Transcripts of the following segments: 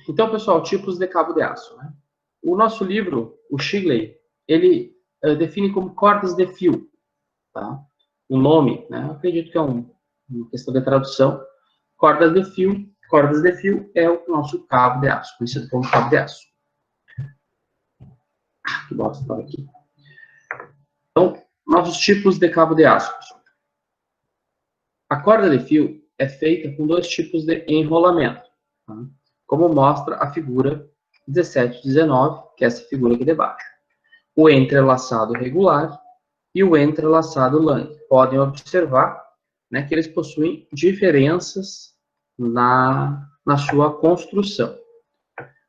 Então, pessoal, tipos de cabo de aço, né? O nosso livro, o Shigley, ele define como cordas de fio, tá? O nome, né? Eu acredito que é uma questão de tradução. Cordas de fio é o nosso cabo de aço, conhecido como cabo de aço. Que bosta estava aqui. Então, nossos tipos de cabo de aço. A corda de fio é feita com dois tipos de enrolamento, tá? Como mostra a figura 17 e 19, que é essa figura aqui de baixo. O entrelaçado regular e o entrelaçado Lang. Podem observar, né, que eles possuem diferenças na sua construção.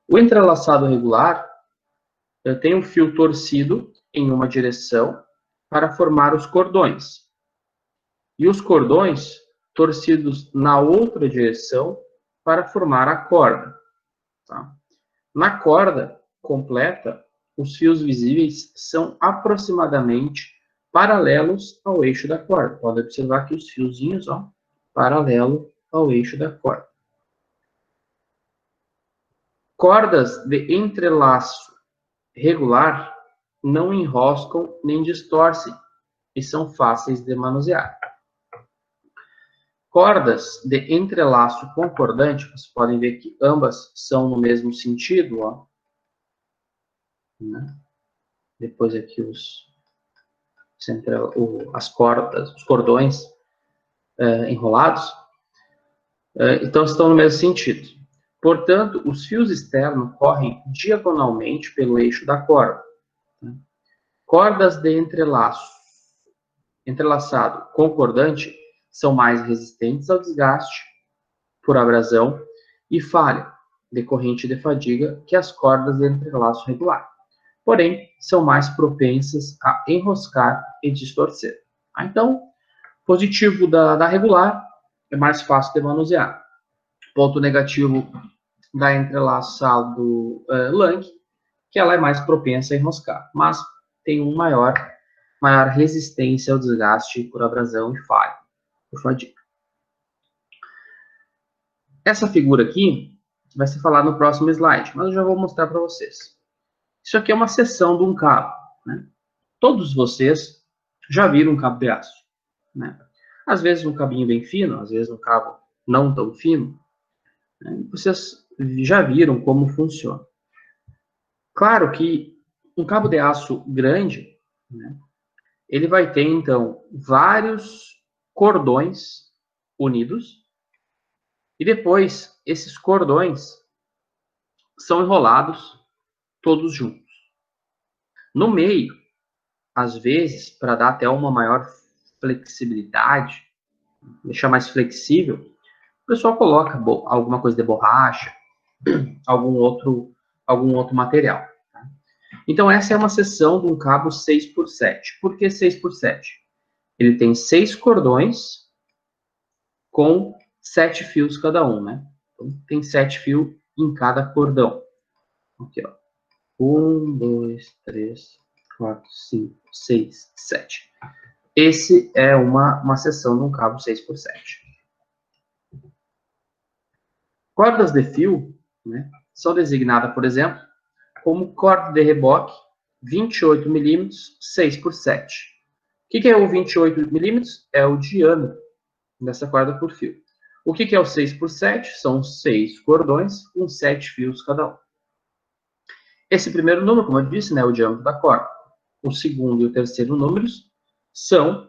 O entrelaçado regular tem um fio torcido em uma direção para formar os cordões. E os cordões torcidos na outra direção para formar a corda. Tá? Na corda completa, os fios visíveis são aproximadamente paralelos ao eixo da corda. Pode observar que os fiozinhos, ó, paralelo ao eixo da corda. Cordas de entrelaço regular não enroscam nem distorcem e são fáceis de manusear. Cordas de entrelaço concordante, vocês podem ver que ambas são no mesmo sentido, ó. Né? Depois aqui as cordas, os cordões enrolados, então estão no mesmo sentido. Portanto, os fios externos correm diagonalmente pelo eixo da corda. Né? Cordas de entrelaçado concordante são mais resistentes ao desgaste por abrasão e falha decorrente de fadiga que as cordas de entrelaço regular. Porém, são mais propensas a enroscar e distorcer. Então, positivo da regular é mais fácil de manusear. Ponto negativo da entrelaçado Lang, que ela é mais propensa a enroscar, mas tem maior resistência ao desgaste por abrasão e falha, por fadiga. Essa figura aqui vai ser falada no próximo slide, mas eu já vou mostrar para vocês. Isso aqui é uma seção de um cabo, né? Todos vocês já viram um cabo de aço, né? Às vezes um cabinho bem fino, às vezes um cabo não tão fino, né? Vocês já viram como funciona. Claro que um cabo de aço grande, né, ele vai ter, então, vários cordões unidos, e depois esses cordões são enrolados todos juntos. No meio, às vezes, para dar até uma maior flexibilidade, deixar mais flexível, o pessoal coloca alguma coisa de borracha, algum outro material. Tá? Então, essa é uma seção de um cabo 6x7. Por que 6x7? Ele tem 6 cordões com 7 fios cada um, né? Então, tem 7 fios em cada cordão. Aqui, ó. 1, 2, 3, 4, 5, 6, 7. Esse é uma seção de um cabo 6x7. Cordas de fio, né, são designadas, por exemplo, como corda de reboque 28 mm 6x7. O que é o 28 mm? É o diâmetro dessa corda por fio. O que é o 6x7? São 6 cordões com 7 fios cada um. Esse primeiro número, como eu disse, né, é o diâmetro da corda. O segundo e o terceiro números são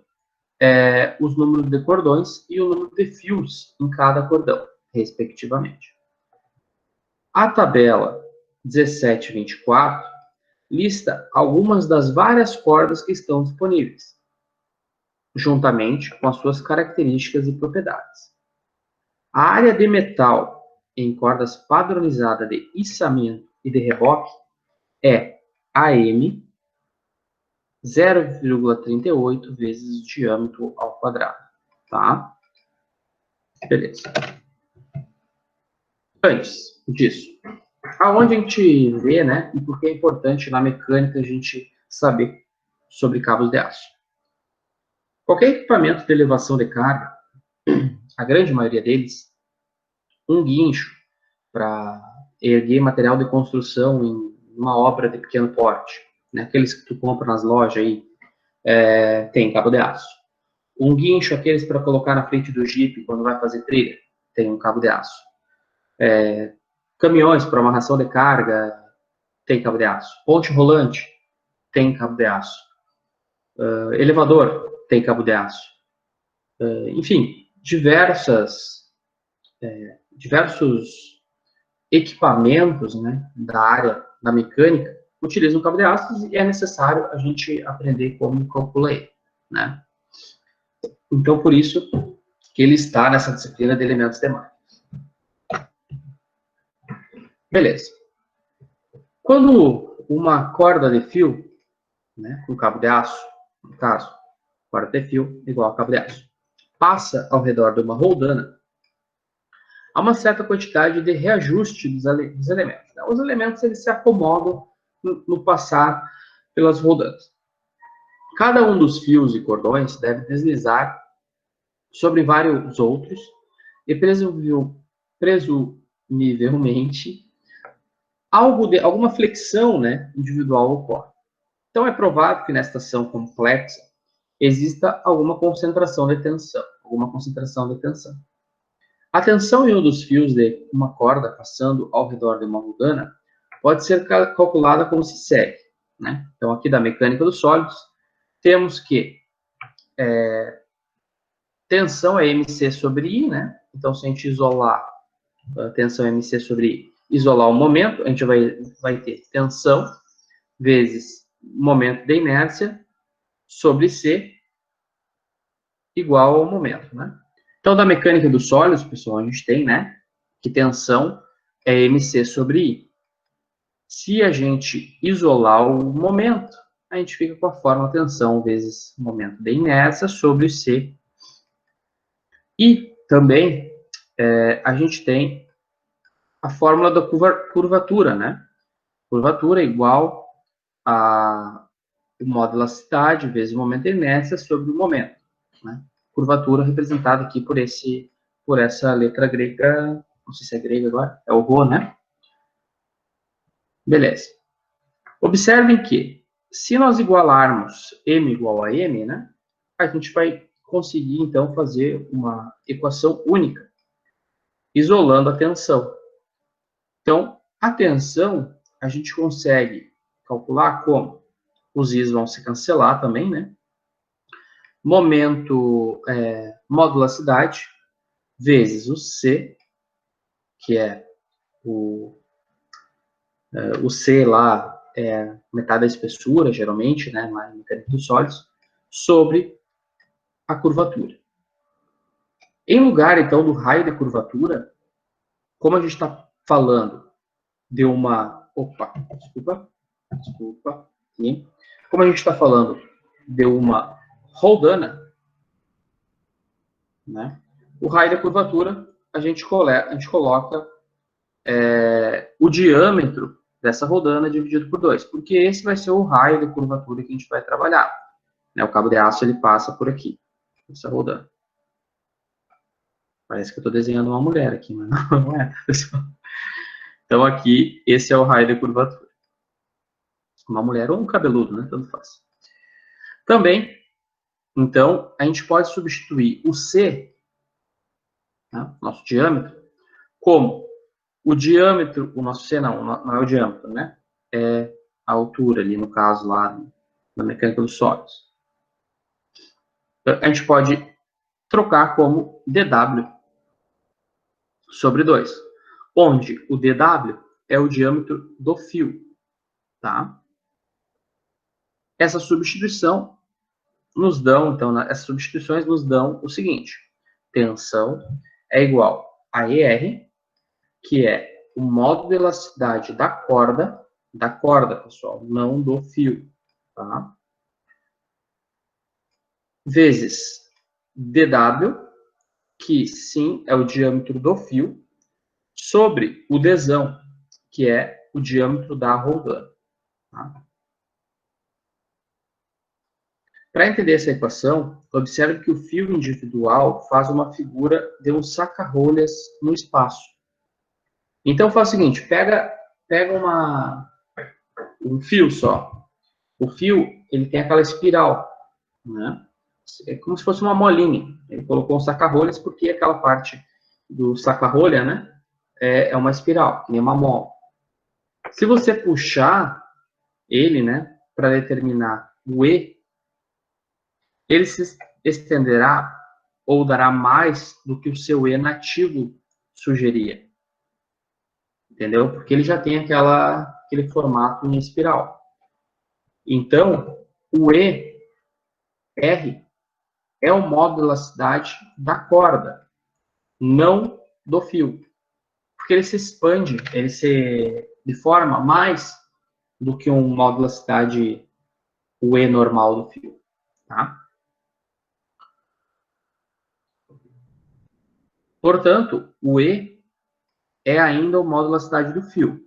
os números de cordões e o número de fios em cada cordão, respectivamente. A tabela 1724 lista algumas das várias cordas que estão disponíveis, juntamente com as suas características e propriedades. A área de metal em cordas padronizadas de içamento e de reboque é AM 0,38 vezes o diâmetro ao quadrado, tá? Beleza. Antes disso, aonde a gente vê, né, e por que é importante na mecânica a gente saber sobre cabos de aço. Qualquer equipamento de elevação de carga, a grande maioria deles, um guincho para erguer material de construção em uma obra de pequeno porte, né? Aqueles que tu compra nas lojas aí, tem cabo de aço. Um guincho, aqueles para colocar na frente do Jeep quando vai fazer trilha, tem um cabo de aço. Caminhões para amarração de carga, tem cabo de aço. Ponte rolante, tem cabo de aço. Elevador, tem cabo de aço. Enfim, diversos equipamentos, né, da área da mecânica utilizam cabo de aço e é necessário a gente aprender como calcular ele, né? Então, por isso que ele está nessa disciplina de elementos de máquina. Beleza. Quando uma corda de fio, né, com cabo de aço, no caso, corda de fio igual a cabo de aço, passa ao redor de uma roldana, há uma certa quantidade de reajuste dos elementos. Os elementos eles se acomodam no passar pelas roldanas. Cada um dos fios e cordões deve deslizar sobre vários outros e presumivelmente alguma flexão, né, individual ocorre. Então é provável que nesta ação complexa exista alguma concentração de tensão. A tensão em um dos fios de uma corda passando ao redor de uma roldana pode ser calculada como se segue, né? Então, aqui da mecânica dos sólidos, temos que tensão é mc sobre I, né? Então, se a gente isolar a tensão mc sobre I, isolar o momento, a gente vai ter tensão vezes momento de inércia sobre C igual ao momento, né? Então, da mecânica dos sólidos, pessoal, a gente tem, né, que tensão é mc sobre I. Se a gente isolar o momento, a gente fica com a fórmula tensão vezes momento de inércia sobre C. E também a gente tem a fórmula da curvatura, né? Curvatura é igual a modulacidade vezes o momento de inércia sobre o momento, né? Curvatura representada aqui por essa letra grega, não sei se é grega agora, é o Rho, né? Beleza. Observem que, se nós igualarmos M igual a M, né, a gente vai conseguir, então, fazer uma equação única, isolando a tensão. Então, a tensão, a gente consegue calcular como? Os I's vão se cancelar também, né? Momento, modulacidade, vezes o C, que é o C lá, metade da espessura, geralmente, né, na mecânica dos sólidos, sobre a curvatura. Em lugar, então, do raio de curvatura, como a gente está falando de uma... Opa, desculpa. Aqui. Como a gente está falando de uma roldana, né, o raio da curvatura, a gente coloca o diâmetro dessa roldana dividido por 2, porque esse vai ser o raio de curvatura que a gente vai trabalhar. Né, o cabo de aço ele passa por aqui, essa roldana. Parece que eu estou desenhando uma mulher aqui, mas não é, pessoal. Então, aqui, esse é o raio de curvatura. Uma mulher ou um cabeludo, né? Tanto faz. Também, então, a gente pode substituir o C, né, nosso diâmetro, como o diâmetro, o nosso C não é o diâmetro, né? É a altura ali, no caso, lá na mecânica dos sólidos. A gente pode trocar como dW sobre 2, onde o dW é o diâmetro do fio, tá? Essa substituição nos dão, então, essas substituições nos dão o seguinte: tensão é igual a ER, que é o módulo de elasticidade da corda, pessoal, não do fio, tá? Vezes dW, que sim é o diâmetro do fio, sobre o Dzão, que é o diâmetro da roldana. Tá? Para entender essa equação, observe que o fio individual faz uma figura de um saca-rolhas no espaço. Então faz o seguinte, pega um fio só. O fio, ele tem aquela espiral, né? É como se fosse uma molinha. Ele colocou um saca-rolhas porque aquela parte do saca-rolha, né? É uma espiral, que nem uma mola. Se você puxar ele, né, para determinar o E, ele se estenderá ou dará mais do que o seu E nativo sugeria. Entendeu? Porque ele já tem aquele formato em espiral. Então, o E, R, é o modo de elasticidade da corda, não do fio. Porque ele se expande, ele se deforma mais do que um modo de elasticidade, o E normal do fio. Tá? Portanto, o E é ainda o modo de elasticidade do fio.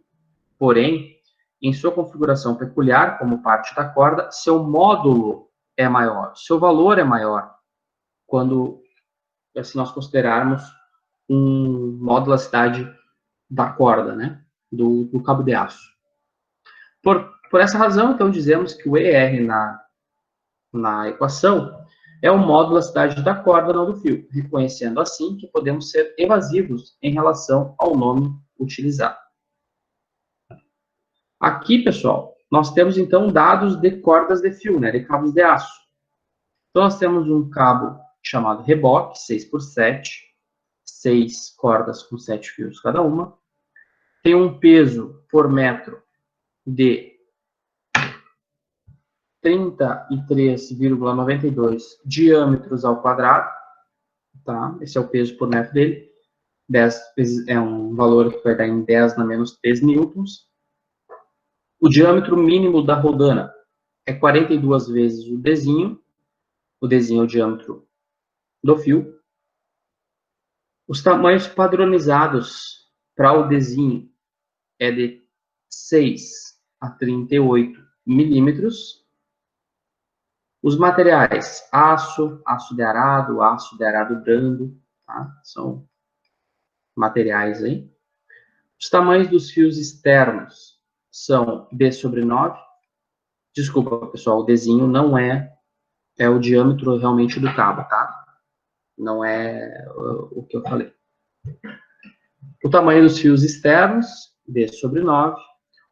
Porém, em sua configuração peculiar, como parte da corda, seu módulo é maior, seu valor é maior, quando se nós considerarmos um modo de elasticidade da corda, né? Do cabo de aço. Por essa razão, então, dizemos que o ER na equação é o modo de elasticidade da corda, não do fio, reconhecendo assim que podemos ser evasivos em relação ao nome utilizado. Aqui, pessoal, nós temos, então, dados de cordas de fio, né, de cabos de aço. Então, nós temos um cabo chamado reboque, 6x7, 6 cordas com 7 fios cada uma. Tem um peso por metro de 33,92 diâmetros ao quadrado. Tá? Esse é o peso por metro dele. 10 é um valor que vai dar em 10 na menos 3 newtons. O diâmetro mínimo da rodana é 42 vezes o desenho. O desenho é o diâmetro do fio. Os tamanhos padronizados para o desenho é de 6 a 38 milímetros. Os materiais, aço de arado brando, tá? São materiais aí. Os tamanhos dos fios externos são D/9. Desculpa, pessoal, o desenho não é o diâmetro realmente do cabo, tá? Não é o que eu falei. O tamanho dos fios externos, D/9.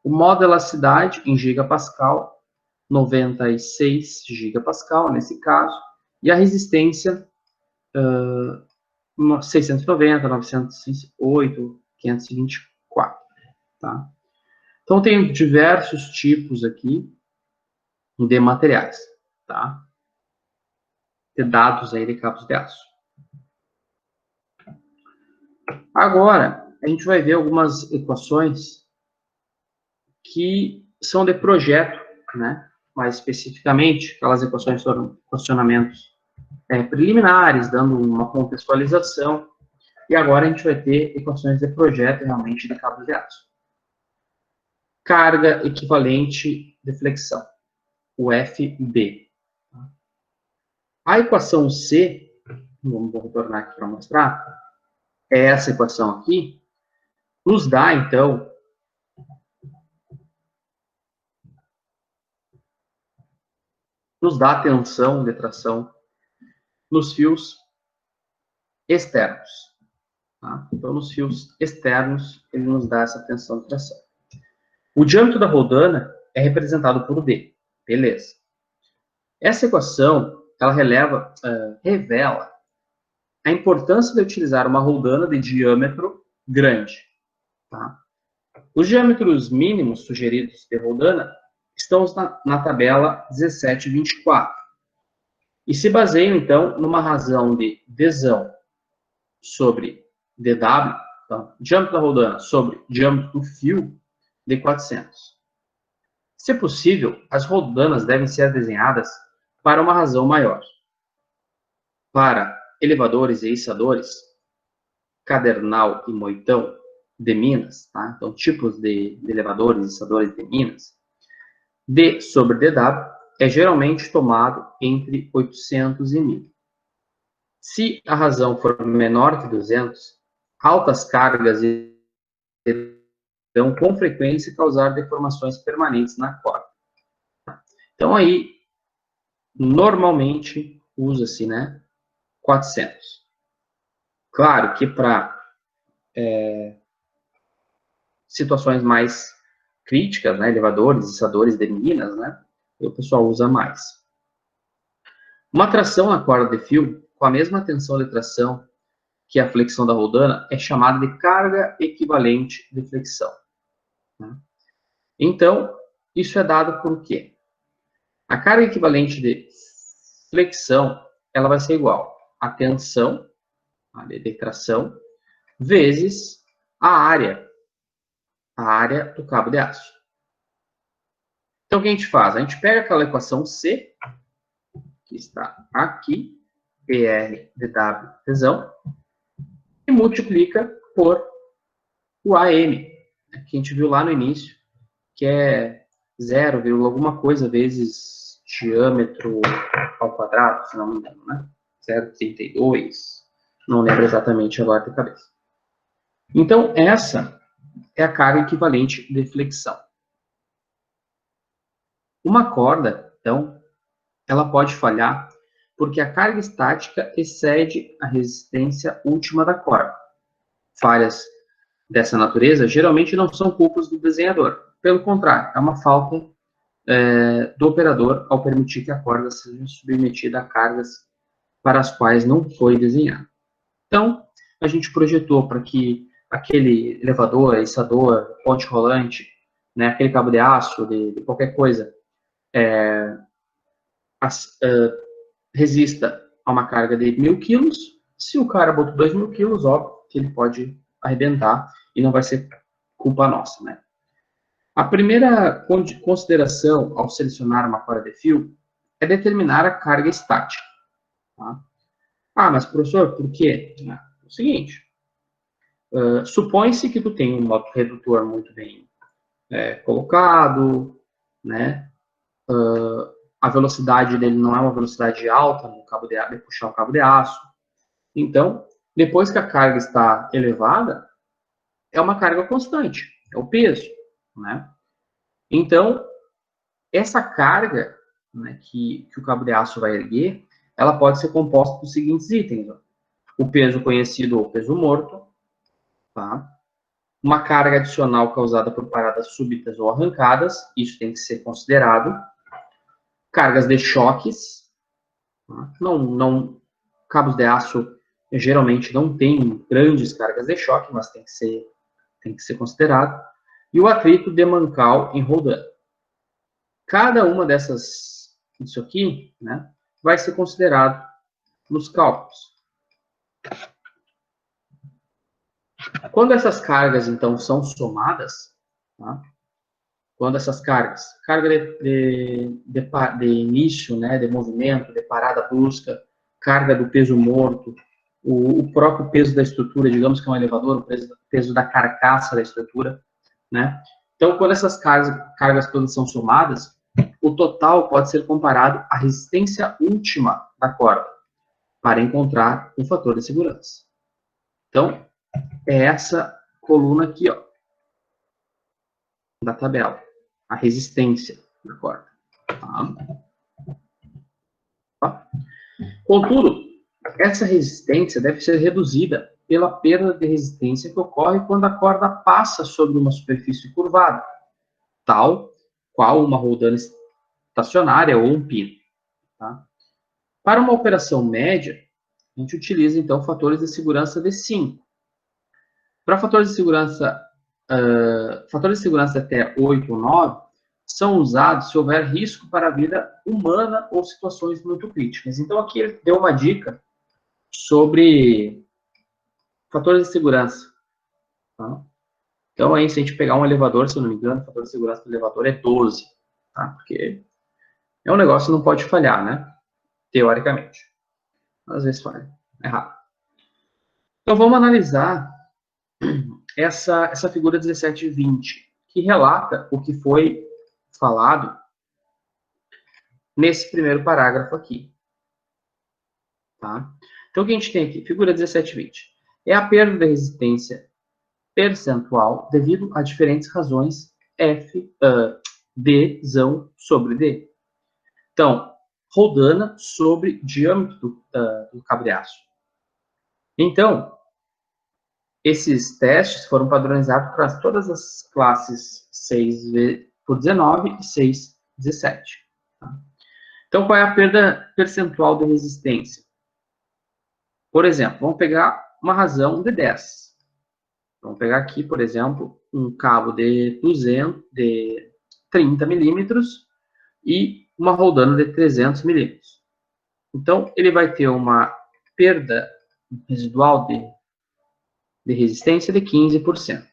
O modo de elasticidade em gigapascal, 96 gigapascal nesse caso. E a resistência, 690, 908, 524. Tá? Então, tem diversos tipos aqui de materiais. Tá? De dados aí de cabos de aço. Agora, a gente vai ver algumas equações que são de projeto, né? Mais especificamente, aquelas equações foram questionamentos preliminares, dando uma contextualização. E agora a gente vai ter equações de projeto realmente de cabos de aço. Carga equivalente de flexão, o FB. A equação C, vamos retornar aqui para mostrar, é essa equação aqui, nos dá, então, a tensão de tração nos fios externos. Tá? Então, nos fios externos, ele nos dá essa tensão de tração. O diâmetro da rodana é representado por D. Beleza. Essa equação, ela revela a importância de utilizar uma rodana de diâmetro grande. Tá? Os diâmetros mínimos sugeridos de rodana estão na tabela 1724. E se baseiam, então, numa razão de Dzão sobre dW, então, diâmetro da rodana sobre diâmetro do fio, de 400. Se possível, as rodanas devem ser desenhadas para uma razão maior. Para elevadores e içadores, Cadernal e Moitão, de Minas, tá? Então, tipos de elevadores e içadores de Minas, D sobre dW é geralmente tomado entre 800 e 1000. Se a razão for menor que 200, altas cargas e poderão com frequência causar deformações permanentes na corda. Então aí, normalmente, usa-se, né, 400. Claro que para situações mais críticas, né, elevadores, içadores de minas, né, o pessoal usa mais. Uma tração na corda de fio, com a mesma tensão de tração que a flexão da roldana, é chamada de carga equivalente de flexão. Né? Então, isso é dado por quê? A carga equivalente de flexão, ela vai ser igual a tensão, a de tração, vezes a área do cabo de aço. Então, o que a gente faz? A gente pega aquela equação C, que está aqui, PR dW tesão, e multiplica por o AM, que a gente viu lá no início, que é 0, alguma coisa vezes diâmetro ao quadrado, se não me engano, né? 0,32, não lembro exatamente agora de cabeça. Então, essa é a carga equivalente de flexão. Uma corda, então, ela pode falhar porque a carga estática excede a resistência última da corda. Falhas dessa natureza geralmente não são culpas do desenhador. Pelo contrário, é uma falta do operador ao permitir que a corda seja submetida a cargas para as quais não foi desenhada. Então, a gente projetou para que aquele elevador, içador, ponte rolante, né, aquele cabo de aço, de qualquer coisa, resista a uma carga de 1.000 quilos. Se o cara botou 2.000 quilos, óbvio que ele pode arrebentar e não vai ser culpa nossa, né? A primeira consideração ao selecionar uma corda de fio é determinar a carga estática. Tá? Ah, mas professor, por quê? É o seguinte, supõe-se que tu tem um motorredutor muito bem colocado, né? A velocidade dele não é uma velocidade alta no cabo de puxar o cabo de aço. Então, depois que a carga está elevada, é uma carga constante, é o peso, né? Então, essa carga, né, que o cabo de aço vai erguer, ela pode ser composta dos seguintes itens. Ó. O peso conhecido ou peso morto, tá? Uma carga adicional causada por paradas súbitas ou arrancadas, isso tem que ser considerado. Cargas de choques, tá? Cabos de aço geralmente não tem grandes cargas de choque, mas tem que ser considerado. E o atrito de mancal em roldana. Cada uma dessas, isso aqui, né, vai ser considerado nos cálculos. Quando essas cargas, então, são somadas, tá? Quando essas cargas, carga de início, né, de movimento, de parada brusca, carga do peso morto, o próprio peso da estrutura, digamos que é um elevador, o peso da carcaça da estrutura, né? Então, quando essas cargas todas são somadas, o total pode ser comparado à resistência última da corda, para encontrar um fator de segurança. Então, é essa coluna aqui, ó, da tabela, a resistência da corda. Tá? Contudo, essa resistência deve ser reduzida pela perda de resistência que ocorre quando a corda passa sobre uma superfície curvada, tal qual uma roldana estacionária ou um pino. Tá? Para uma operação média, a gente utiliza, então, fatores de segurança de 5. Para fatores de segurança até 8 ou 9 são usados se houver risco para a vida humana ou situações muito críticas. Então, aqui ele deu uma dica sobre fatores de segurança. Tá? Então, aí, se a gente pegar um elevador, se eu não me engano, o fator de segurança do elevador é 12. Tá? Porque é um negócio que não pode falhar, né? Teoricamente. Às vezes falha. É raro. Então, vamos analisar essa figura 1720, que relata o que foi falado nesse primeiro parágrafo aqui. Tá? Então, o que a gente tem aqui? Figura 1720. É a perda da resistência percentual devido a diferentes razões D sobre D. Então, Roldana sobre diâmetro do cabo de aço. Então, esses testes foram padronizados para todas as classes 6x19 e 6x17. Tá? Então, qual é a perda percentual de resistência? Por exemplo, vamos pegar uma razão de 10. Vamos pegar aqui, por exemplo, um cabo de 30 milímetros e uma Roldana de 300 milímetros. Então, ele vai ter uma perda residual de resistência de 15%.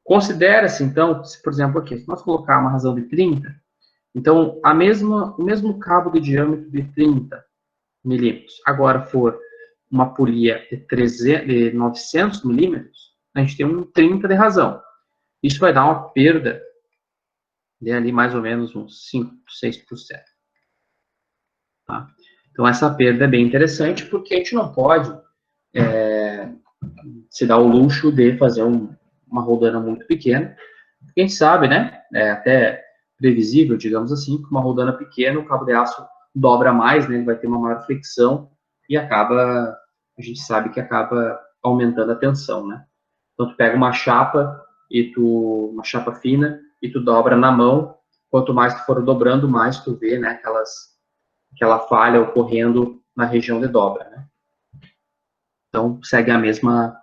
Considera-se, então, se, por exemplo, aqui, se nós colocar uma razão de 30, então, o mesmo cabo de diâmetro de 30 milímetros, agora for uma polia de 900 milímetros, a gente tem um 30 de razão. Isso vai dar uma perda de ali mais ou menos uns 5, 6%. Tá? Então, essa perda é bem interessante, porque a gente não pode se dar o luxo de fazer uma Roldana muito pequena. A gente sabe, né, é até previsível, digamos assim, que uma Roldana pequena, o cabo de aço dobra mais, né, ele vai ter uma maior flexão e a gente sabe que acaba aumentando a tensão, né. Então, tu pega uma chapa fina, e tu dobra na mão, quanto mais tu for dobrando, mais tu vê, né, aquela falha ocorrendo na região de dobra, né. Então, segue a mesma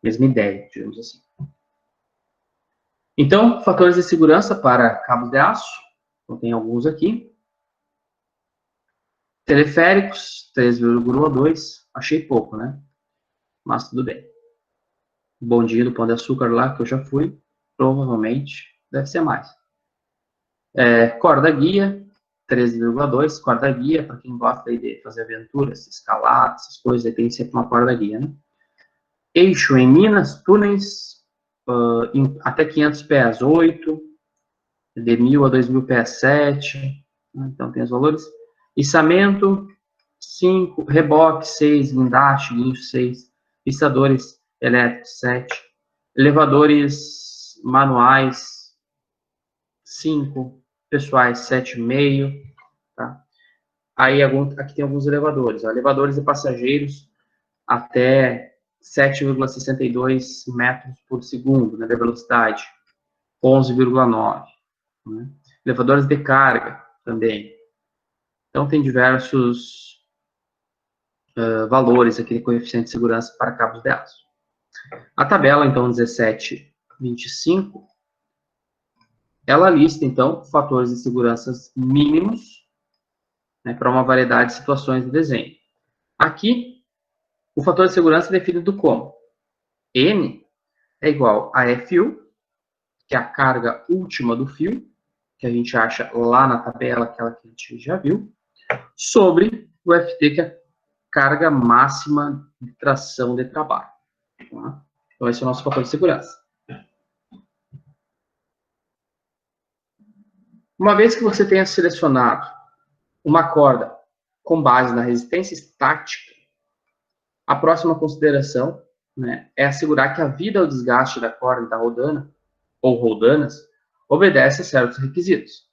ideia, digamos assim. Então, fatores de segurança para cabos de aço, então tem alguns aqui. Teleféricos, 3,2, achei pouco, né? Mas tudo bem. Bondinho do Pão de Açúcar lá, que eu já fui, provavelmente deve ser mais. Corda guia, 13,2, corda guia, para quem gosta aí de fazer aventuras, escalar, essas coisas, aí tem sempre uma corda guia, né? Eixo em minas, túneis, até 500 pés, 8, de 1.000 a 2.000 pés, 7, então tem os valores. Içamento, 5, reboque, 6, guindaste, guincho, 6, içadores elétricos, 7, elevadores manuais, 5, pessoais, 7,5, tá? Aí aqui tem alguns elevadores, elevadores de passageiros até 7,62 metros por segundo, né, de velocidade, 11,9. Né? Elevadores de carga também. Então, tem diversos valores aqui de coeficiente de segurança para cabos de aço. A tabela, então, 1725, ela lista, então, fatores de segurança mínimos, né, para uma variedade de situações de desenho. Aqui, o fator de segurança é definido como N é igual a FU, que é a carga última do fio, que a gente acha lá na tabela, aquela que a gente já viu, sobre o FT, que é a carga máxima de tração de trabalho. Tá? Então, esse é o nosso fator de segurança. Uma vez que você tenha selecionado uma corda com base na resistência estática, a próxima consideração, né, é assegurar que a vida ao desgaste da corda da Roldana, ou roldanas, obedece a certos requisitos.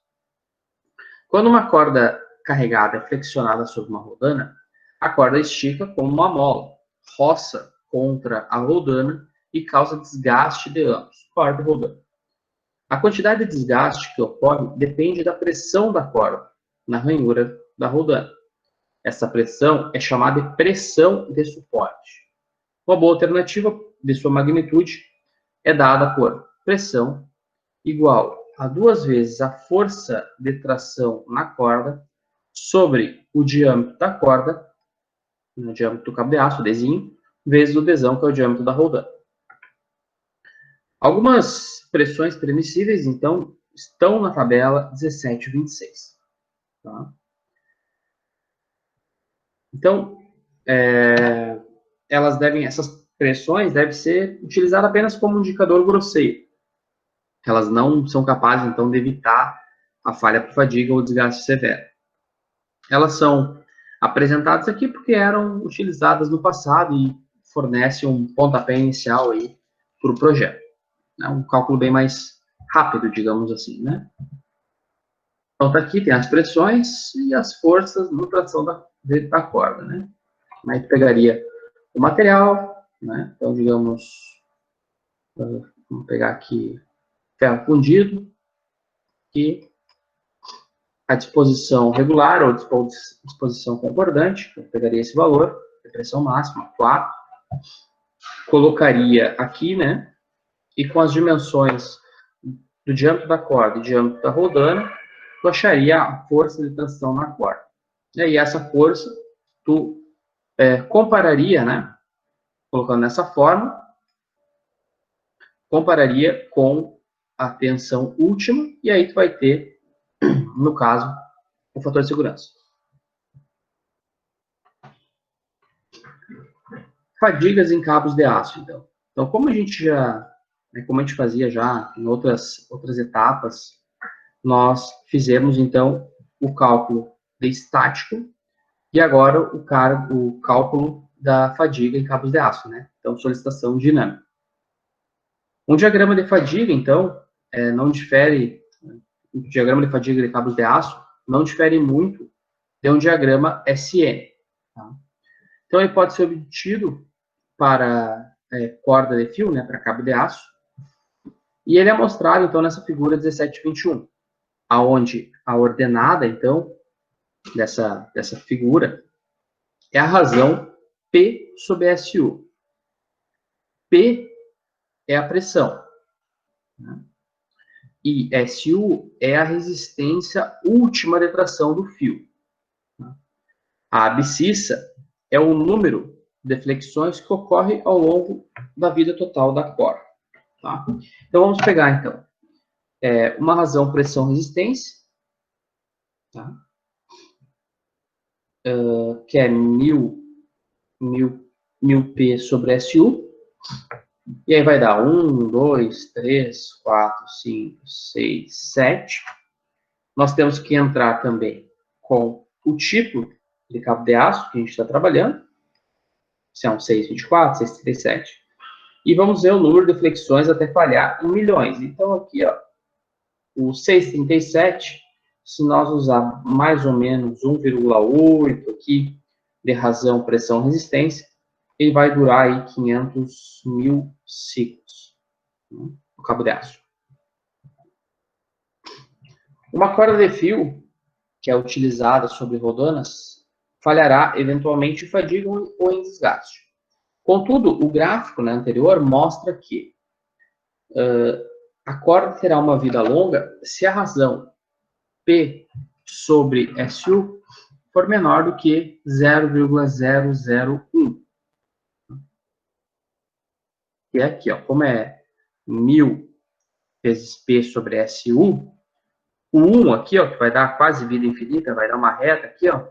Quando uma corda carregada é flexionada sobre uma Roldana, a corda estica como uma mola, roça contra a Roldana e causa desgaste de ambos, corda e Roldana. A quantidade de desgaste que ocorre depende da pressão da corda na ranhura da Roldana. Essa pressão é chamada de pressão de suporte. Uma boa alternativa de sua magnitude é dada por pressão igual a 2 vezes a força de tração na corda sobre o diâmetro da corda, o diâmetro do cabo de aço, o Dzinho, vezes o Dzão, que é o diâmetro da Roldana. Algumas pressões permissíveis, então, estão na tabela 1726. Tá? Então, essas pressões devem ser utilizadas apenas como indicador grosseiro. Elas não são capazes, então, de evitar a falha por fadiga ou desgaste severo. Elas são apresentadas aqui porque eram utilizadas no passado e fornece um pontapé inicial aí para o projeto. É um cálculo bem mais rápido, digamos assim, né? Então, tá aqui, tem as pressões e as forças no tração da corda, né? Aí tu pegaria o material, né? Então, digamos, vamos pegar aqui ferro fundido, e a disposição regular ou disposição concordante, eu pegaria esse valor, a pressão máxima, 4, colocaria aqui, né? E com as dimensões do diâmetro da corda e diâmetro da rodana, tu acharia a força de tração na corda. E aí essa força, tu compararia, né? Colocando nessa forma, compararia com a tensão última, e aí tu vai ter, no caso, o fator de segurança. Fadigas em cabos de aço, então. Então, como a gente fazia já em outras etapas, nós fizemos, então, o cálculo de estático e agora o cálculo da fadiga em cabos de aço, né? Então, solicitação dinâmica. Um diagrama de fadiga, então, não difere, o diagrama de fadiga de cabos de aço não difere muito de um diagrama SN. Tá? Então, ele pode ser obtido para corda de fio, né, para cabo de aço, e ele é mostrado, então, nessa figura 1721, aonde a ordenada, então, dessa figura é a razão P sobre SU. P é a pressão, né? E SU é a resistência última de tração do fio. A abscissa é o número de flexões que ocorre ao longo da vida total da corda. Tá? Então, vamos pegar, então, uma razão pressão-resistência, tá? Que é 1000 P sobre SU. E aí vai dar 1, 2, 3, 4, 5, 6, 7. Nós temos que entrar também com o tipo de cabo de aço que a gente está trabalhando. Se é um 624, 637. E vamos ver o número de flexões até falhar em milhões. Então, aqui, ó, o 637, se nós usar mais ou menos 1,8 aqui de razão, pressão, resistência, ele vai durar aí 500 mil ciclos, né, o cabo de aço. Uma corda de fio que é utilizada sobre rodanas falhará eventualmente em fadiga ou em desgaste. Contudo, o gráfico, né, anterior mostra que a corda terá uma vida longa se a razão P sobre SU for menor do que 0,001. E aqui, ó, como é 1000 vezes P sobre SU, o 1 aqui, ó, que vai dar quase vida infinita, vai dar uma reta aqui, ó,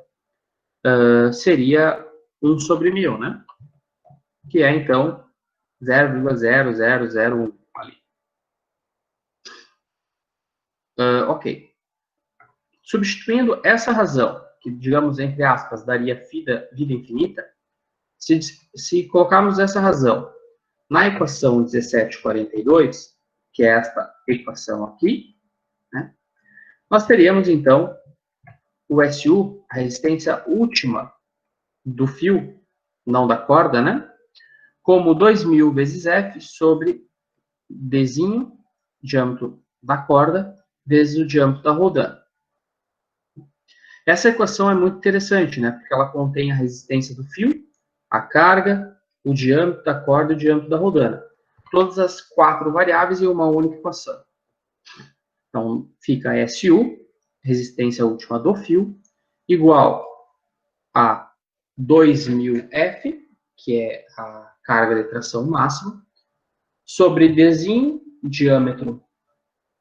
seria 1 sobre 1000, né? Que é, então, 0,0001 ali. Ok. Substituindo essa razão, que, digamos, entre aspas, daria vida infinita, se colocarmos essa razão na equação 1742, que é esta equação aqui, né, nós teríamos, então, o SU, a resistência última do fio, não da corda, né, como 2000 vezes F sobre Dzinho, diâmetro da corda, vezes o diâmetro da rodana. Essa equação é muito interessante, né, porque ela contém a resistência do fio, a carga, o diâmetro da corda e o diâmetro da rodana. Todas as 4 variáveis em uma única equação. Então, fica SU, resistência última do fio, igual a 2000F, que é a carga de tração máxima, sobre Dzinho, diâmetro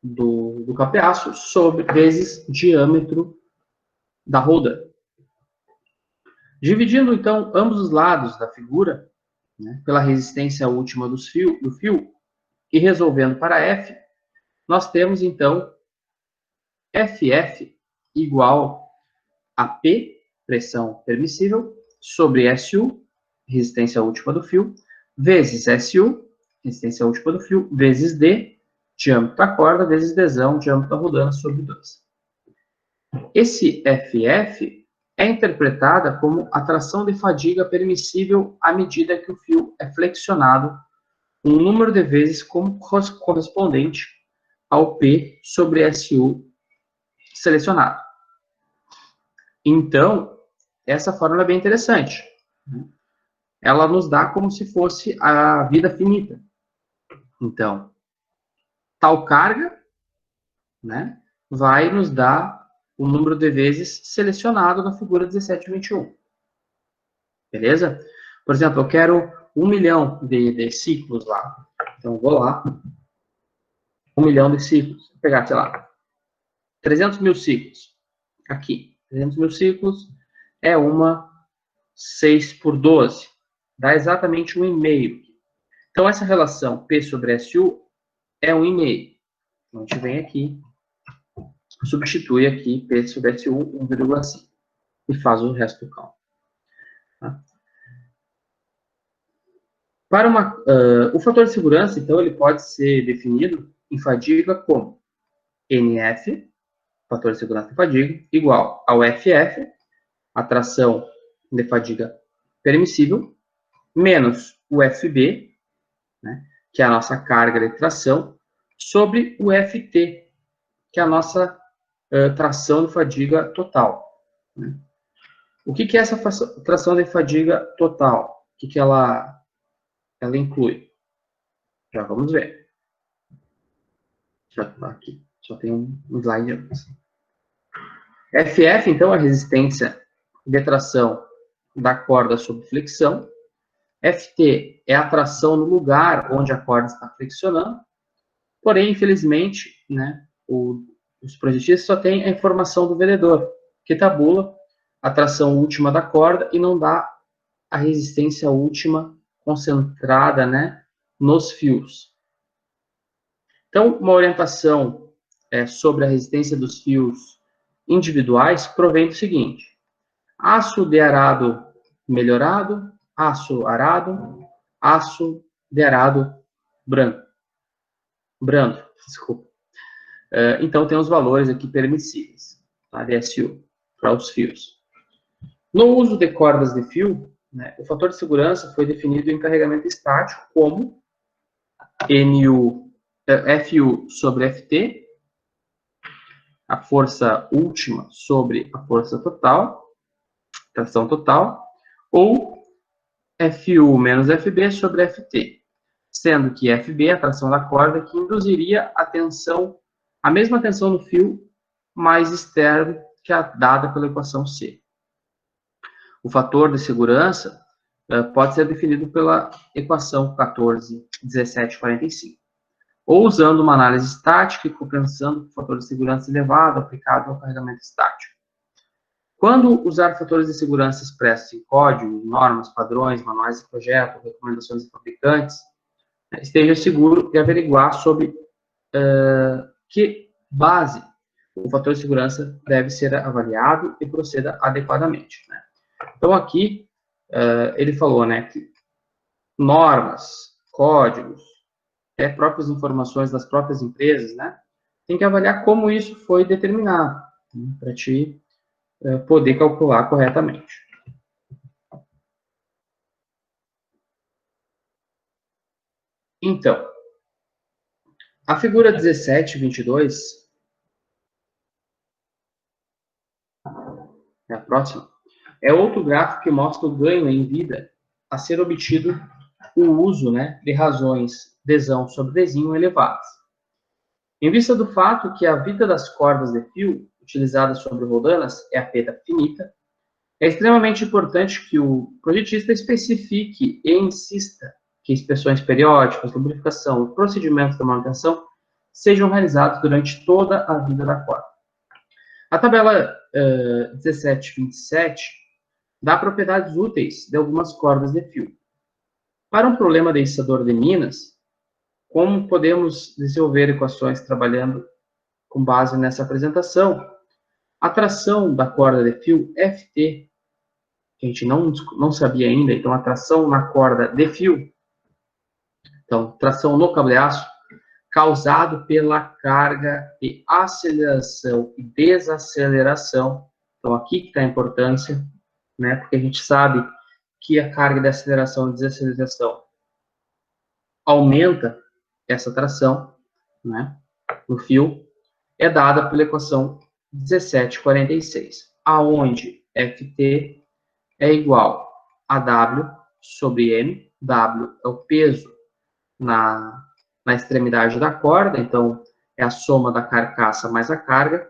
do capeaço, vezes diâmetro da rodana. Dividindo, então, ambos os lados da figura, né, pela resistência última do fio, e resolvendo para F, nós temos, então, FF igual a P, pressão permissível, sobre SU, resistência última do fio, vezes SU, resistência última do fio, vezes D, diâmetro da corda, vezes Dzão, diâmetro da rodana, sobre 2. Esse FF é interpretada como a tração de fadiga permissível à medida que o fio é flexionado um número de vezes como correspondente ao P sobre SU selecionado. Então, essa fórmula é bem interessante. Ela nos dá como se fosse a vida finita. Então, tal carga, né, vai nos dar o número de vezes selecionado na figura 1721. Beleza? Por exemplo, eu quero 1 milhão de ciclos lá. Então, eu vou lá. 1 milhão de ciclos. Vou pegar, sei lá, 300 mil ciclos. Aqui. 300 mil ciclos é uma 6 por 12. Dá exatamente 1,5. Então, essa relação P sobre SU é 1,5. Então, a gente vem aqui, substitui aqui P sobre SU 1,5 e faz o resto do cálculo. Tá? Para o fator de segurança, então, ele pode ser definido em fadiga como NF, fator de segurança de fadiga, igual ao FF, a tração de fadiga permissível, menos o FB, né, que é a nossa carga de tração, sobre o FT, que é a nossa tração de fadiga total. Né? O que é essa tração de fadiga total? O que ela inclui? Já vamos ver. Já tá aqui. Só tem um slide antes. FF, então, é a resistência de tração da corda sob flexão. FT é a tração no lugar onde a corda está flexionando. Porém, infelizmente, né, os projetistas só têm a informação do vendedor, que tabula a tração última da corda e não dá a resistência última concentrada, né, nos fios. Então, uma orientação sobre a resistência dos fios individuais provém do seguinte: aço de arado melhorado, aço arado, aço de arado brando, desculpa. Então, tem os valores aqui permissíveis, tá, de SU, para os fios. No uso de cordas de fio, né, o fator de segurança foi definido em carregamento estático como FU sobre FT, a força última sobre a força total, tração total, ou FU menos FB sobre FT, sendo que FB é a tração da corda que induziria a mesma tensão no fio mais externo que a dada pela equação C. O fator de segurança pode ser definido pela equação 14,1745, ou usando uma análise estática e compensando o fator de segurança elevado aplicado ao carregamento estático. Quando usar fatores de segurança expressos em código, normas, padrões, manuais de projeto, recomendações de fabricantes, esteja seguro de averiguar sobre que base o fator de segurança deve ser avaliado e proceda adequadamente. Né? Então, aqui, ele falou, né, que normas, códigos, próprias informações das próprias empresas, né, tem que avaliar como isso foi determinado, né, para te poder calcular corretamente. Então, a figura 1722, é a próxima, é outro gráfico que mostra o ganho em vida a ser obtido o uso, né, de razões Dzão sobre Dzinho elevadas. Em vista do fato que a vida das cordas de fio utilizadas sobre rodanas é a perda finita, é extremamente importante que o projetista especifique e insista que inspeções periódicas, lubrificação e procedimentos de manutenção sejam realizados durante toda a vida da corda. A tabela 1727 dá propriedades úteis de algumas cordas de fio. Para um problema de içador de minas, como podemos desenvolver equações trabalhando com base nessa apresentação? A tração da corda de fio FT que a gente não sabia ainda, então a tração na corda de fio, então tração no cableaço, causado pela carga de aceleração e desaceleração. Então aqui que está a importância, né? Porque a gente sabe que a carga de aceleração e desaceleração aumenta essa tração, né, no fio, é dada pela equação 1746, aonde Ft é igual a W sobre M. W é o peso na extremidade da corda, então é a soma da carcaça mais a carga,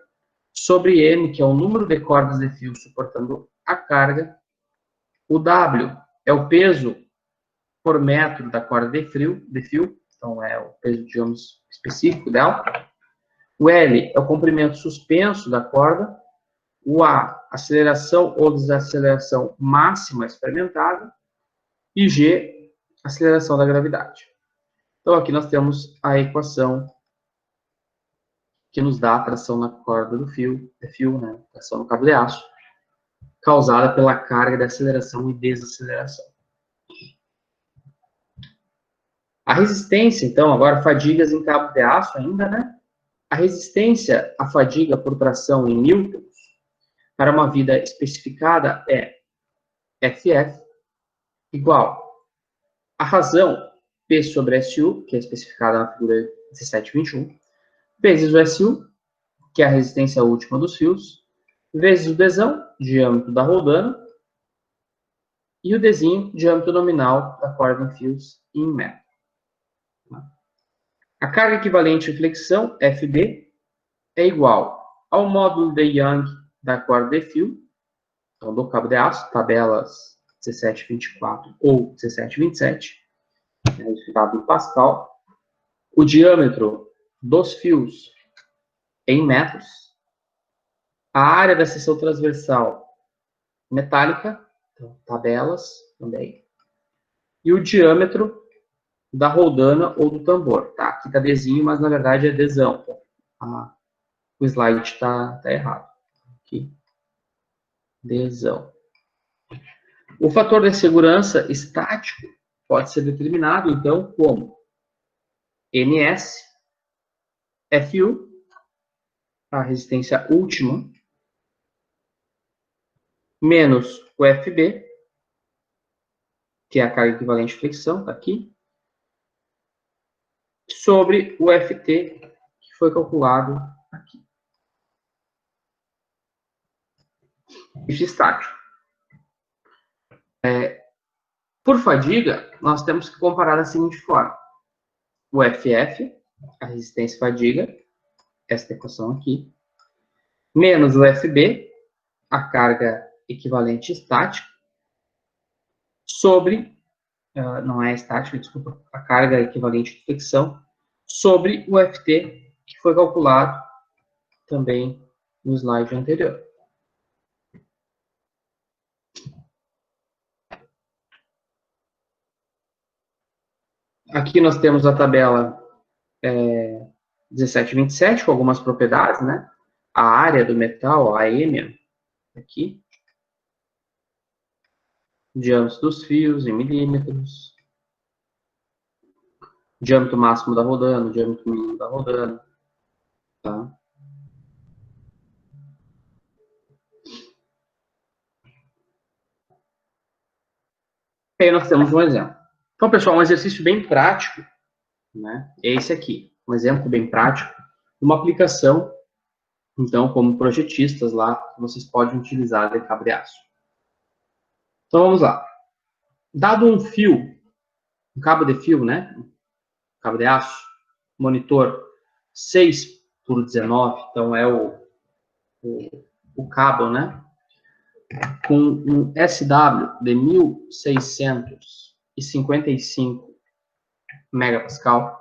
sobre M, que é o número de cordas de fio suportando a carga. O W é o peso por metro da corda de fio, então é o peso, digamos, específico dela. O L é o comprimento suspenso da corda. O A, aceleração ou desaceleração máxima experimentada. E G, aceleração da gravidade. Então, aqui nós temos a equação que nos dá a tração na corda do fio, né? Tração no cableaço, causada pela carga de aceleração e desaceleração. A resistência, então, agora fadigas em cabo de aço ainda, né? A resistência à fadiga por tração em newtons para uma vida especificada é FF igual a razão P sobre SU, que é especificada na figura 1721, vezes o SU, que é a resistência última dos fios, vezes o Dzão, diâmetro da roldana, e o Dzinho, diâmetro nominal da corda em fios em metro. A carga equivalente de flexão, FB, é igual ao módulo de Young da corda de fio, então do cabo de aço, tabelas 1724 ou 1727, verificado em Pascal. O diâmetro dos fios em metros, a área da seção transversal metálica, então, tabelas também, e o diâmetro da roldana ou do tambor. Tá? Aqui está Dzinho, mas na verdade é Dzão. O slide está errado. Aqui. Dzão. O fator de segurança estático pode ser determinado, então, como NS, FU, a resistência última, menos o FB, que é a carga equivalente de flexão, está aqui, sobre o FT, que foi calculado aqui. Isso estático. Por fadiga, nós temos que comparar da seguinte forma. O FF, a resistência fadiga, esta equação aqui, menos o FB, a carga equivalente estática, sobre, não é estática, desculpa, a carga equivalente de fricção, sobre o FT, que foi calculado também no slide anterior. Aqui nós temos a tabela 1727, com algumas propriedades, né? A área do metal, a AM, aqui. Diâmetro dos fios em milímetros. Diâmetro máximo da roldana, diâmetro mínimo da roldana. Tá? E aí nós temos um exemplo. Então, pessoal, um exercício bem prático, né? É esse aqui. Um exemplo bem prático de uma aplicação, então, como projetistas lá, que vocês podem utilizar de cabreaço. Então, vamos lá. Dado um fio, um cabo de fio, né? Cabo de aço, monitor 6 por 19, então é o cabo, né? Com um SW de 1655 megapascal.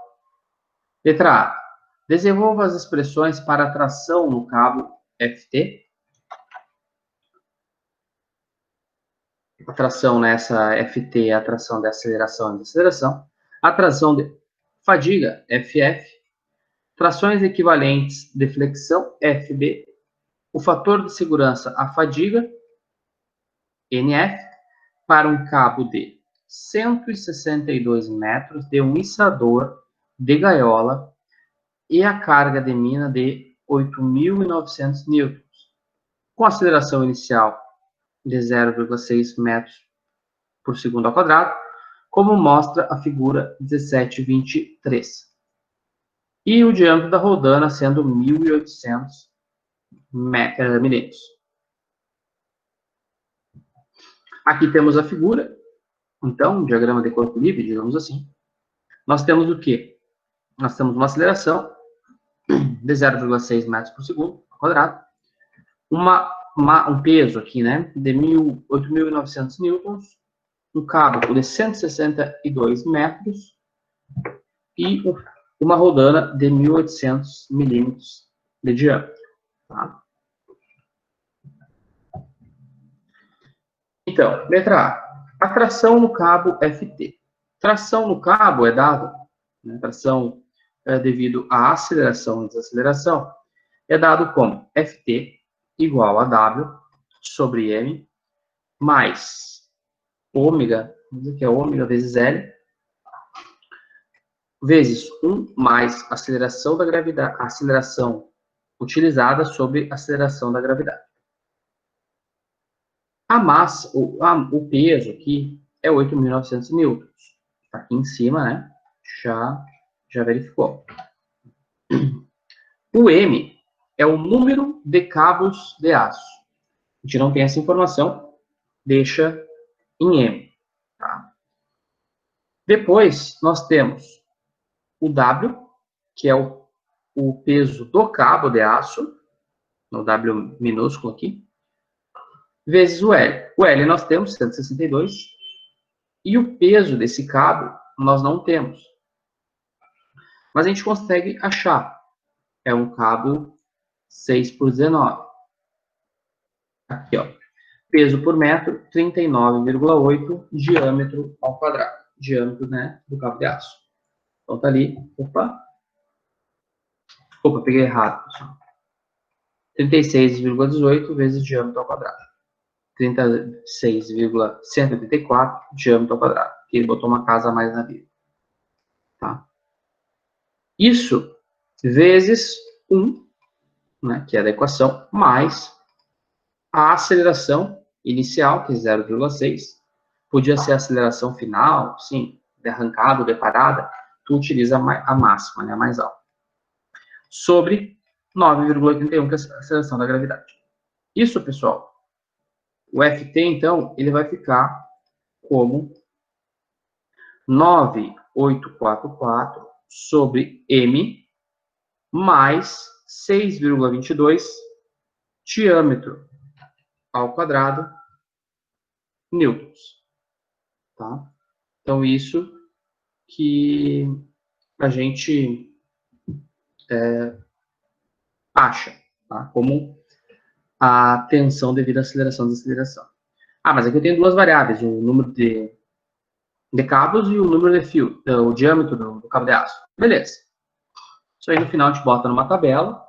Letra A. Desenvolva as expressões para a tração no cabo FT. A tração nessa FT é a tração de aceleração e desaceleração. A tração de fadiga, FF. Trações equivalentes de flexão, FB. O fator de segurança, a fadiga. NF, para um cabo de 162 metros de um içador de gaiola e a carga de mina de 8.900 newtons, com aceleração inicial de 0,6 metros por segundo ao quadrado, como mostra a figura 1723. E o diâmetro da rodana sendo 1.800 milímetros. Aqui temos a figura, então, um diagrama de corpo livre, digamos assim. Nós temos o quê? Nós temos uma aceleração de 0,6 metros por segundo ao quadrado, um peso aqui, né, de 8.900 newtons, um cabo de 162 metros e uma rodana de 1.800 milímetros de diâmetro. Tá? Então, letra A. A tração no cabo FT. Tração no cabo é dado, né, tração devido à aceleração e desaceleração, é dado como FT igual a W sobre M mais ômega, vamos dizer que é ômega vezes L, vezes 1 mais aceleração da gravidade, aceleração utilizada sobre aceleração da gravidade. A massa, o peso aqui é 8.900 newtons. Tá aqui em cima, né? Já verificou. O M é o número de cabos de aço. A gente não tem essa informação, deixa em M. Tá? Depois, nós temos o W, que é o peso do cabo de aço, no W minúsculo aqui, vezes o L. O L nós temos 162, e o peso desse cabo nós não temos. Mas a gente consegue achar. É um cabo 6 por 19. Aqui, ó. Peso por metro, 39,8, diâmetro ao quadrado. Diâmetro, né, do cabo de aço. Então tá ali, opa, peguei errado, pessoal. 36,18 vezes diâmetro ao quadrado. 36,184 diâmetro ao quadrado. Ele botou uma casa a mais na vida. Tá? Isso vezes 1, né, que é a equação, mais a aceleração inicial, que é 0,6. Podia ser a aceleração final, sim, de arrancada, de parada, tu utiliza a máxima, né, a mais alta. Sobre 9,81, que é a aceleração da gravidade. Isso, pessoal, o FT, então, ele vai ficar como 9.844 sobre M mais 6,22 diâmetro ao quadrado newtons. Tá? Então, isso que a gente acha, tá? Como a tensão devido à aceleração e desaceleração. Ah, mas aqui eu tenho duas variáveis, o número de cabos e o número de fio, o diâmetro do cabo de aço. Beleza. Isso aí no final a gente bota numa tabela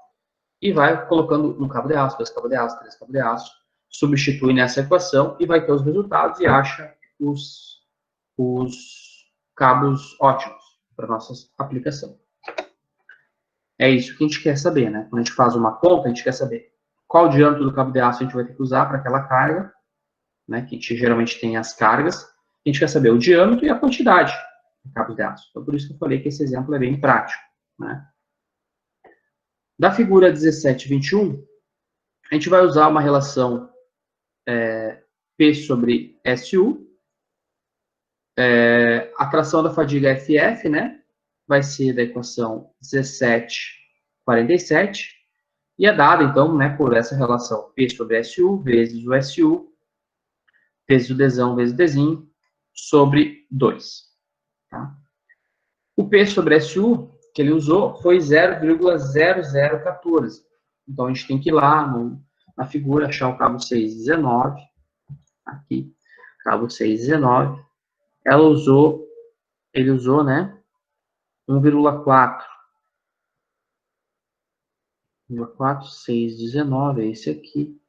e vai colocando um cabo de aço, 2 cabos de aço, 3 cabos de aço, substitui nessa equação e vai ter os resultados e acha os cabos ótimos para nossa aplicação. É isso que a gente quer saber, né? Quando a gente faz uma conta, a gente quer saber qual o diâmetro do cabo de aço a gente vai ter que usar para aquela carga, né? Que a gente geralmente tem as cargas. A gente quer saber o diâmetro e a quantidade de cabos de aço. Então, por isso que eu falei que esse exemplo é bem prático, né? Da figura 1721, a gente vai usar uma relação P sobre SU. A tração da fadiga FF, né? Vai ser da equação 1747. E é dada, então, né, por essa relação P sobre SU vezes o SU, vezes o Dzão vezes o Dzinho, sobre 2. Tá? O P sobre SU que ele usou foi 0,0014. Então, a gente tem que ir lá na figura, achar o cabo 619. Aqui, cabo 619. Ele usou, né, 1,4. 1,4, 619, é esse aqui.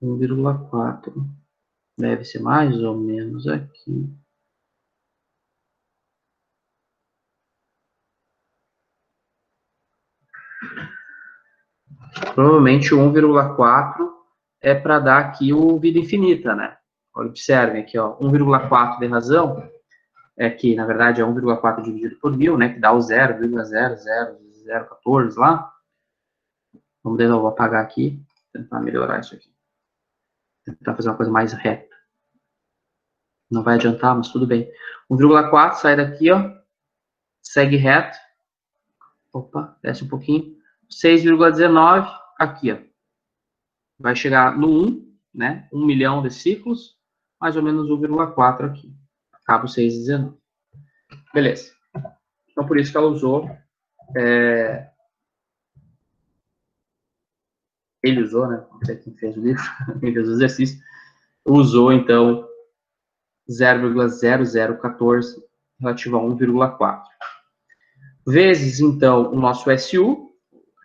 1,4. Deve ser mais ou menos aqui. Provavelmente o 1,4 é para dar aqui o vida infinita, né? Observem aqui, ó, 1,4 de razão, é que, na verdade, é 1,4 dividido por 1000, né? Que dá o 0,00014 lá. Vamos de novo apagar aqui, tentar melhorar isso aqui. Tentar fazer uma coisa mais reta. Não vai adiantar, mas tudo bem. 1,4 sai daqui, ó. Segue reto. Opa, desce um pouquinho. 6,19 aqui, ó. Vai chegar no 1, né? 1 milhão de ciclos, mais ou menos 1,4 aqui. Acaba o 6,19. Beleza. Então, por isso que ela usou... Ele usou, né? Não sei quem fez o livro, quem fez o exercício. Usou, então, 0,0014 relativo a 1,4. Vezes, então, o nosso SU,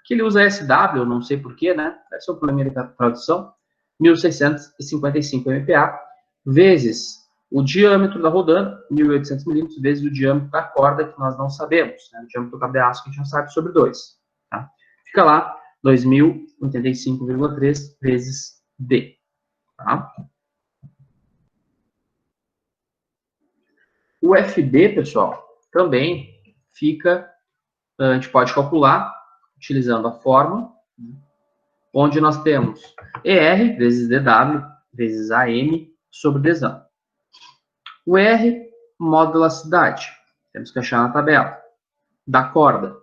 que ele usa SW, não sei porquê, né? Deve ser o problema da tradução. 1.655 MPa, vezes o diâmetro da rodana, 1.800 milímetros, vezes o diâmetro da corda, que nós não sabemos, né? O diâmetro do cabo de aço que a gente não sabe sobre 2. Tá? Fica lá, 2.085,3 vezes D. Tá? O FB, pessoal, também fica, a gente pode calcular, utilizando a fórmula, onde nós temos ER vezes DW vezes AM sobre Dzão. O R, modo de elasticidade. Temos que achar na tabela. Da corda.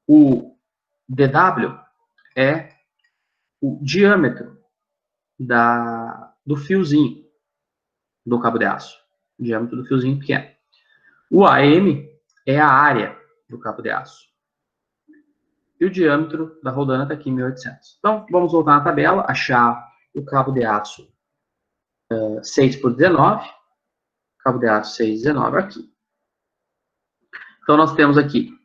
O DW é o diâmetro do fiozinho do cabo de aço. O diâmetro do fiozinho pequeno. O AM é a área do cabo de aço. E o diâmetro da rodana está aqui em 1800. Então, vamos voltar na tabela, achar o cabo de aço 6 por 19. Cabo de aço 6,19 aqui. Então, nós temos aqui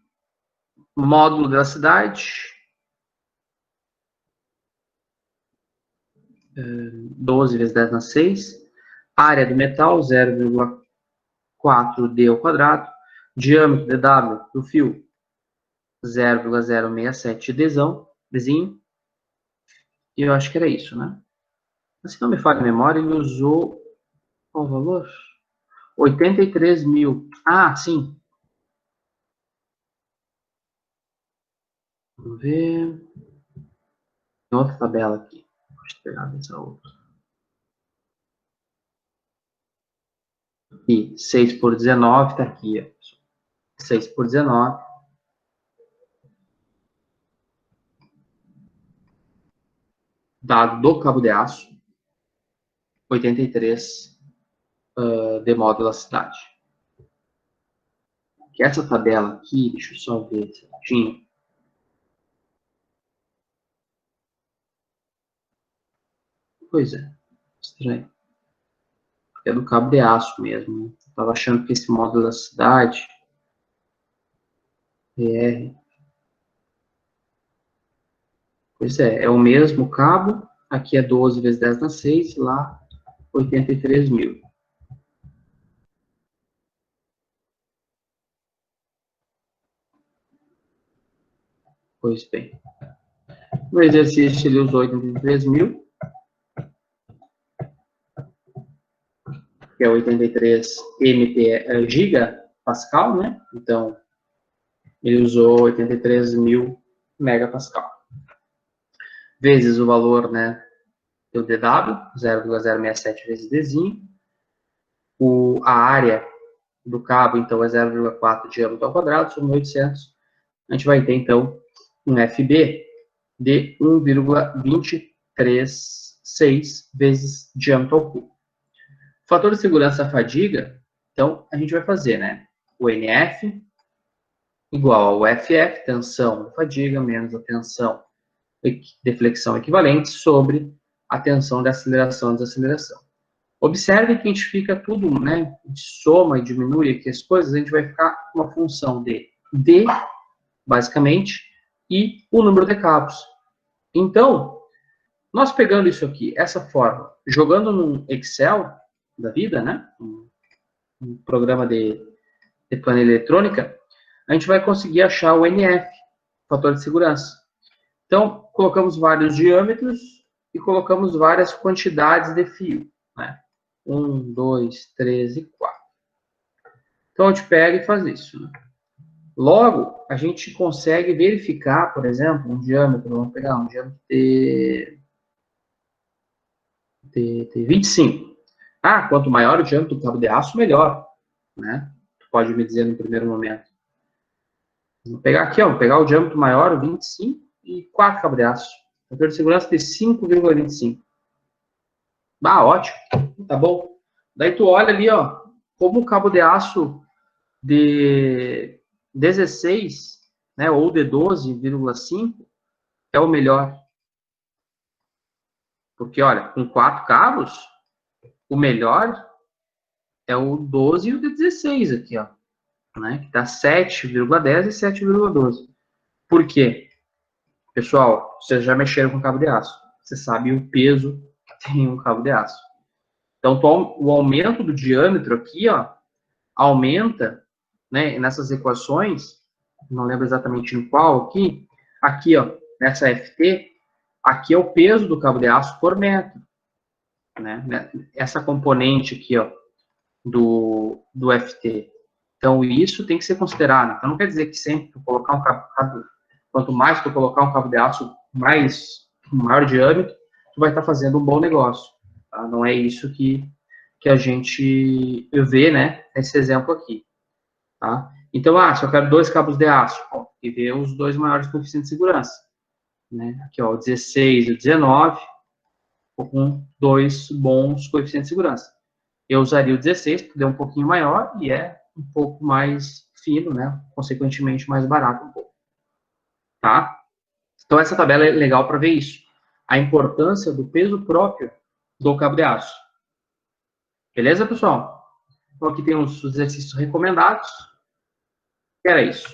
módulo da cidade, 12 vezes 10 na 6, área do metal, 0,4D ao quadrado, diâmetro dW do fio, 0,067Dzão, Dzinho, e eu acho que era isso, né? Se não me falha a memória, ele usou qual o valor? 83 mil. Ah, sim. Vamos ver. Tem outra tabela aqui. Deixa eu pegar essa outra. E 6 por 19 está aqui. Ó. 6 por 19. Dado do cabo de aço. 83 de modo de elasticidade. Que essa tabela aqui, deixa eu só ver certinho. Pois é, estranho. É do cabo de aço mesmo. Né? Eu tava achando que esse modo de elasticidade, PR. Pois é o mesmo cabo. Aqui é 12 vezes 10 na 6, lá 83 mil. Pois bem. No exercício ele usou 83 mil, que é 83 gigapascal, né? Então, ele usou 83 mil megapascal. Vezes o valor, né, do DW, 0,067 vezes Dzinho. A área do cabo, então, é 0,4 diâmetro ao quadrado, sobre 800. A gente vai ter, então, um FB de 1,236 vezes diâmetro ao cubo. Fator de segurança fadiga, então, a gente vai fazer, né? O NF igual ao FF, tensão de fadiga, menos a tensão de flexão equivalente, sobre a tensão de aceleração e desaceleração. Observe que a gente fica tudo, né? De soma e diminui aqui as coisas, a gente vai ficar com uma função de D, basicamente, e o número de cabos. Então, Nós pegando isso aqui, essa forma, jogando num Excel da vida, né? Um programa de planilha eletrônica, a gente vai conseguir achar o NF, fator de segurança. Então, colocamos vários diâmetros e colocamos várias quantidades de fio, né? 1, 2, 3 e 4. Então, a gente pega e faz isso, né? Logo, a gente consegue verificar, por exemplo, um diâmetro, vamos pegar um diâmetro de 25. Ah, quanto maior o diâmetro do cabo de aço, melhor, né? Tu pode me dizer no primeiro momento. Vou pegar aqui, ó, vou pegar o diâmetro maior, o 25, e 4 cabos de aço. Fator de segurança de 5,25. Ah, ótimo. Tá bom. Daí tu olha ali, ó, como o cabo de aço de 16, né, ou de 12,5 é o melhor. Porque, olha, com 4 cabos, o melhor é o 12 e o de 16 aqui, ó. Né, que dá 7,10 e 7,12. Por quê? Pessoal, vocês já mexeram com cabo de aço. Você sabe o peso que tem um cabo de aço. Então, o aumento do diâmetro aqui, ó, aumenta, né, nessas equações, não lembro exatamente em qual aqui, ó, nessa FT, aqui é o peso do cabo de aço por metro, né? Essa componente aqui, ó, do FT. Então, isso tem que ser considerado. Então, não quer dizer que sempre tu colocar um cabo, quanto mais tu colocar um cabo de aço, maior diâmetro, tu vai estar fazendo um bom negócio. Tá? Não é isso que a gente vê, né, nesse exemplo aqui. Tá? Então, se eu quero 2 cabos de aço, ó, e ver os 2 maiores coeficientes de segurança. Né? Aqui, ó, o 16 e o 19, com 2 bons coeficientes de segurança. Eu usaria o 16, porque é um pouquinho maior e é um pouco mais fino, né? Consequentemente, mais barato um pouco. Tá? Então, essa tabela é legal para ver isso. A importância do peso próprio do cabo de aço. Beleza, pessoal? Então, aqui tem os exercícios recomendados. Era isso.